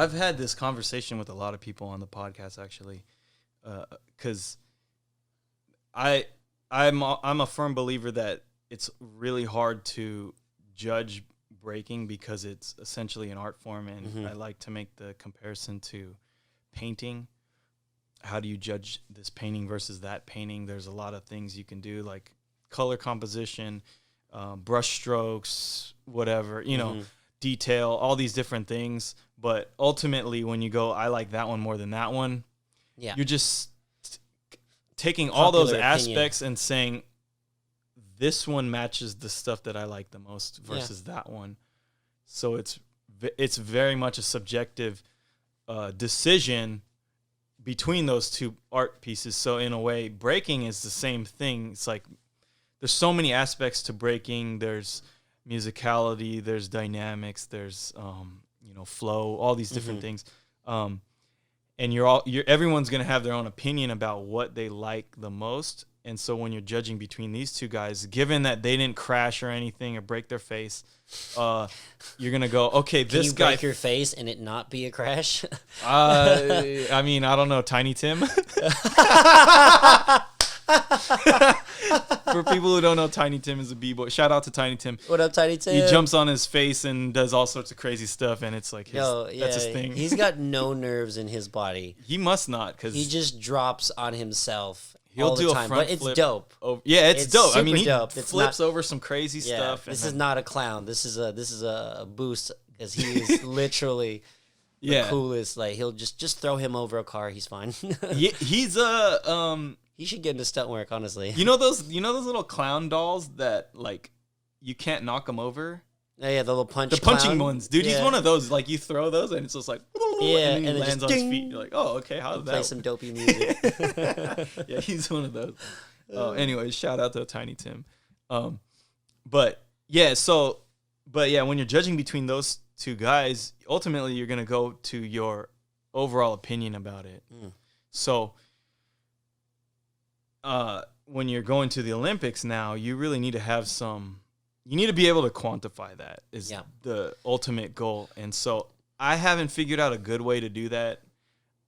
I've had this conversation with a lot of people on the podcast actually, because I'm a firm believer that it's really hard to judge breaking because it's essentially an art form, and I like to make the comparison to painting. How do you judge this painting versus that painting? There's a lot of things you can do, like color composition, brush strokes, whatever, you know, detail, all these different things. But ultimately, when you go, I like that one more than that one, you're just taking all those aspects and saying, this one matches the stuff that I like the most versus that one. So it's very much a subjective decision between those two art pieces. So in a way, breaking is the same thing. It's like there's so many aspects to breaking. There's musicality, there's dynamics, there's flow, all these different things. And everyone's gonna have their own opinion about what they like the most. And so when you're judging between these two guys, given that they didn't crash or anything or break their face, you're going to go, okay, this guy... Can you break your face and it not be a crash? I mean, I don't know, Tiny Tim? For people who don't know, Tiny Tim is a B-boy. Shout out to Tiny Tim. What up, Tiny Tim? He jumps on his face and does all sorts of crazy stuff, and it's like that's his thing. He's got no nerves in his body. He must not, because... He just drops on himself. He'll do a front flip. It's dope. Yeah, it's dope. I mean, he dope. flips over some crazy stuff. This is not a clown. This is a boost, because he is literally the coolest. Like, he'll just throw him over a car. He's fine. He's he should get into stunt work, honestly. You know those little clown dolls that like you can't knock them over. Yeah, the little punching ones, dude. He's one of those. Like, you throw those and it's just like, and he lands on his feet. You're like, oh, okay, how did that? Play some dopey music. Yeah, he's one of those. Anyways, shout out to Tiny Tim. But when you're judging between those two guys, ultimately you're gonna go to your overall opinion about it. So, when you're going to the Olympics now, you really need to have some. You need to be able to quantify that is the ultimate goal. And so I haven't figured out a good way to do that.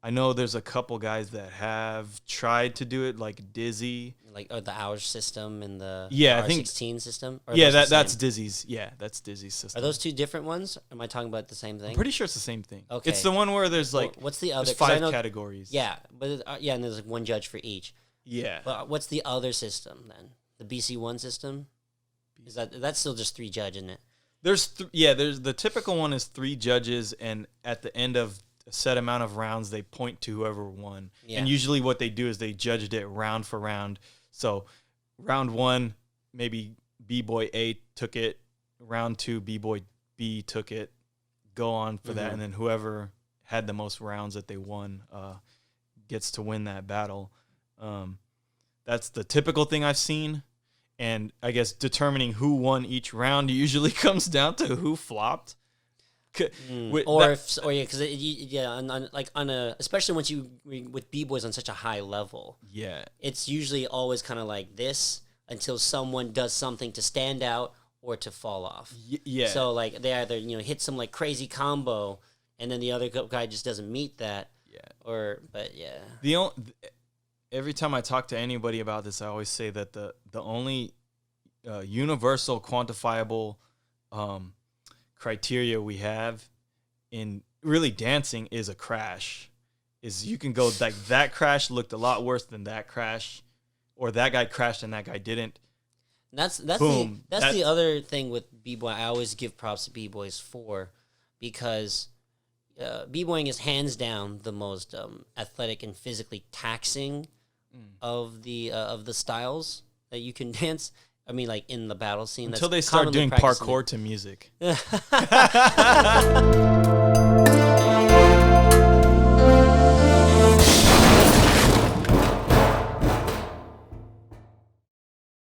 I know there's a couple guys that have tried to do it, like Dizzy. Like the hour system and the R16 system? That's Dizzy's. Yeah, that's Dizzy's system. Are those two different ones? Am I talking about the same thing? I'm pretty sure it's the same thing. Okay. It's the one where there's like... what's the other? There's 5 categories. Yeah, but and there's like one judge for each. Yeah. But what's the other system then? The BC1 system? Is that's still just 3 judges, isn't it? There's the typical one is 3 judges, and at the end of a set amount of rounds, they point to whoever won. Yeah. And usually what they do is they judged it round for round. So round 1, maybe B-Boy A took it. Round 2, B-Boy B took it. Go on for that, and then whoever had the most rounds that they won gets to win that battle. That's the typical thing I've seen. And I guess determining who won each round usually comes down to who flopped. Especially once with B-Boys on such a high level. Yeah. It's usually always kind of like this until someone does something to stand out or to fall off. Yeah. So like they either, hit some like crazy combo and then the other guy just doesn't meet that. Yeah. Every time I talk to anybody about this, I always say that the only universal quantifiable criteria we have in really dancing is a crash. Is you can go like that crash looked a lot worse than that crash, or that guy crashed and that guy didn't. That's the other thing with B-Boy. I always give props to B-Boys for, because B-Boying is hands down the most athletic and physically taxing of the styles that you can dance. I mean, like in the battle scene. Until they start doing parkour to music.